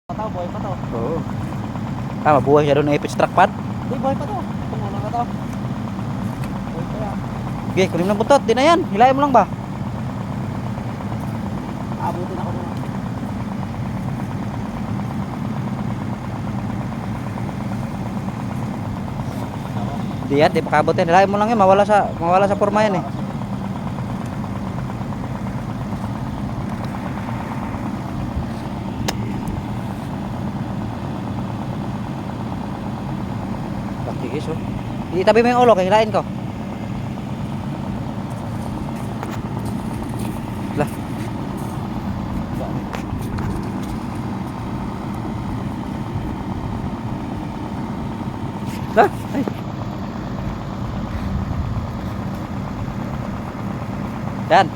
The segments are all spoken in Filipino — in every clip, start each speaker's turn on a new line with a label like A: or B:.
A: Pataw, buhay pa to.
B: Oo. Ah, mabuhay siya doon ng Apex Track Pad.
A: Hindi, buhay pa to. Tumulang na to. Buhay pa yan.
B: Okay, kunin mo ng buntot. Di na yan. Hilahin mo lang ba?
A: Abutin ako muna.
B: Di yan, di pakabot yan. Hilahin mo lang yan. Mawala sa forma yan eh. Baktigis oh. Itabi mo yung ulo, kaya hilahin ko. Lah. Lah. Ay. Yan.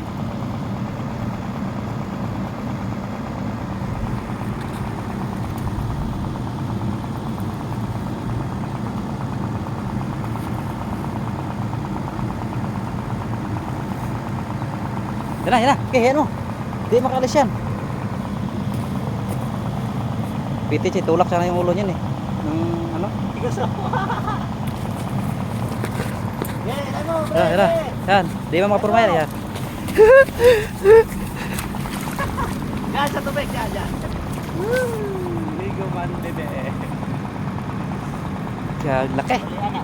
B: Yan na. Okay, yan mo. Hindi makalis yan. Pitis, tulak sana yung ulo niyan eh. Ano?
A: Tigas ako. Yan, ano?
B: Yan. Di ba makapurma yan? Yan.
A: Yan, sa tubig. Yan. Ligo man, bebe.
B: Yan, laki.
A: Yan na.